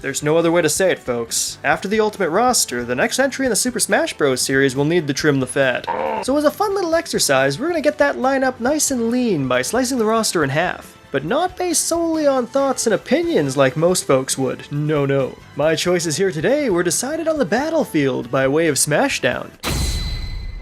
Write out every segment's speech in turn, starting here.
There's no other way to say it, folks. After the Ultimate roster, the next entry in the Super Smash Bros. Series will need to trim the fat. So as a fun little exercise, we're gonna get that lineup nice and lean by slicing the roster in half. But not based solely on thoughts and opinions like most folks would. No. My choices here today were decided on the battlefield by way of Smashdown.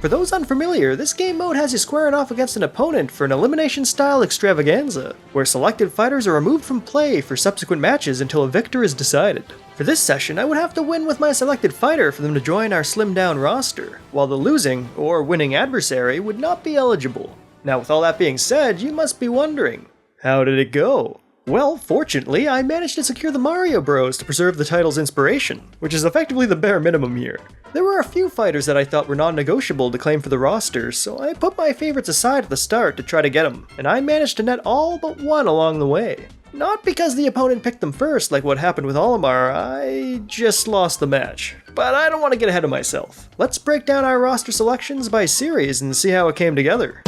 For those unfamiliar, this game mode has you squaring off against an opponent for an elimination-style extravaganza, where selected fighters are removed from play for subsequent matches until a victor is decided. For this session, I would have to win with my selected fighter for them to join our slimmed-down roster, while the losing, or winning adversary would not be eligible. Now with all that being said, you must be wondering, how did it go? Well, fortunately, I managed to secure the Mario Bros to preserve the title's inspiration, which is effectively the bare minimum here. There were a few fighters that I thought were non-negotiable to claim for the roster, so I put my favorites aside at the start to try to get them, and I managed to net all but one along the way. Not because the opponent picked them first like what happened with Olimar, I just lost the match. But I don't want to get ahead of myself. Let's break down our roster selections by series and see how it came together.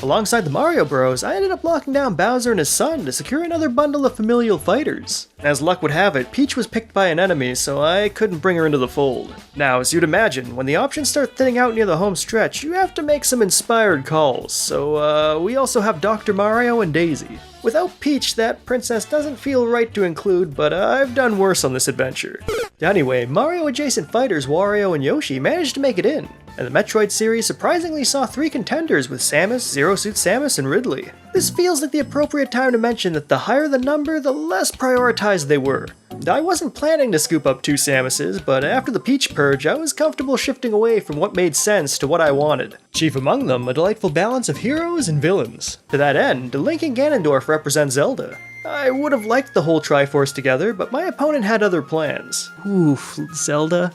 Alongside the Mario Bros, I ended up locking down Bowser and his son to secure another bundle of familial fighters. As luck would have it, Peach was picked by an enemy, so I couldn't bring her into the fold. Now, as you'd imagine, when the options start thinning out near the home stretch, you have to make some inspired calls, so we also have Dr. Mario and Daisy. Without Peach, that princess doesn't feel right to include, but I've done worse on this adventure. Anyway, Mario-adjacent fighters Wario and Yoshi managed to make it in, and the Metroid series surprisingly saw 3 contenders with Samus, Zero Suit Samus, and Ridley. This feels like the appropriate time to mention that the higher the number, the less prioritized they were. I wasn't planning to scoop up 2 Samuses, but after the Peach purge, I was comfortable shifting away from what made sense to what I wanted. Chief among them, a delightful balance of heroes and villains. To that end, Link and Ganondorf represent Zelda. I would have liked the whole Triforce together, but my opponent had other plans. Oof, Zelda?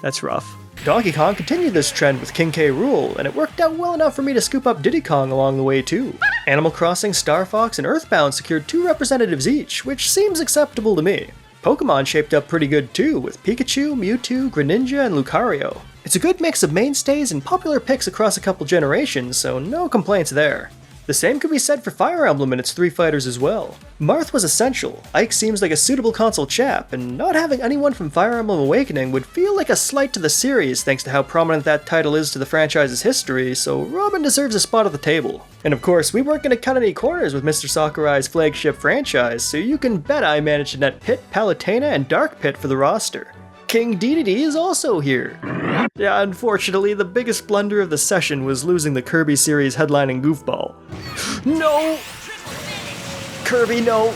That's rough. Donkey Kong continued this trend with King K. Rool, and it worked out well enough for me to scoop up Diddy Kong along the way too. Animal Crossing, Star Fox, and Earthbound secured 2 representatives each, which seems acceptable to me. Pokemon shaped up pretty good too, with Pikachu, Mewtwo, Greninja, and Lucario. It's a good mix of mainstays and popular picks across a couple generations, so no complaints there. The same could be said for Fire Emblem and its 3 fighters as well. Marth was essential, Ike seems like a suitable console chap, and not having anyone from Fire Emblem Awakening would feel like a slight to the series thanks to how prominent that title is to the franchise's history, so Robin deserves a spot at the table. And of course, we weren't going to cut any corners with Mr. Sakurai's flagship franchise, so you can bet I managed to net Pit, Palutena, and Dark Pit for the roster. King Dedede is also here. Yeah, unfortunately, the biggest blunder of the session was losing the Kirby series headlining goofball. No! Kirby, no!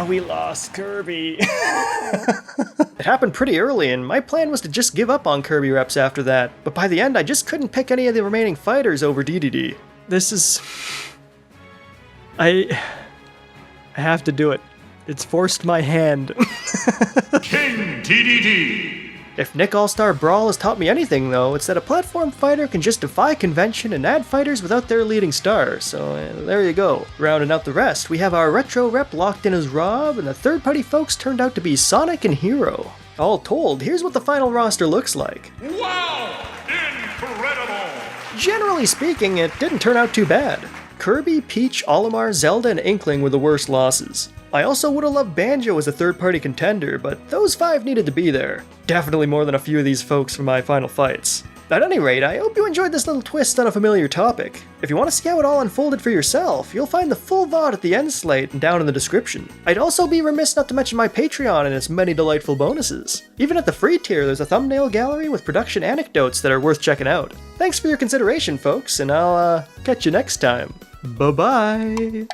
We lost Kirby. It happened pretty early, and my plan was to just give up on Kirby reps after that, but by the end I just couldn't pick any of the remaining fighters over Dedede. This is... I have to do it. It's forced my hand. King Dedede! If Nick All-Star Brawl has taught me anything though, it's that a platform fighter can just defy convention and add fighters without their leading star, so there you go. Rounding out the rest, we have our retro rep locked in as Rob, and the third-party folks turned out to be Sonic and Hero. All told, here's what the final roster looks like. Wow! Incredible! Generally speaking, it didn't turn out too bad. Kirby, Peach, Olimar, Zelda, and Inkling were the worst losses. I also would have loved Banjo as a third-party contender, but those 5 needed to be there. Definitely more than a few of these folks from my final fights. At any rate, I hope you enjoyed this little twist on a familiar topic. If you want to see how it all unfolded for yourself, you'll find the full VOD at the end slate and down in the description. I'd also be remiss not to mention my Patreon and its many delightful bonuses. Even at the free tier, there's a thumbnail gallery with production anecdotes that are worth checking out. Thanks for your consideration, folks, and I'll catch you next time. Bye-bye!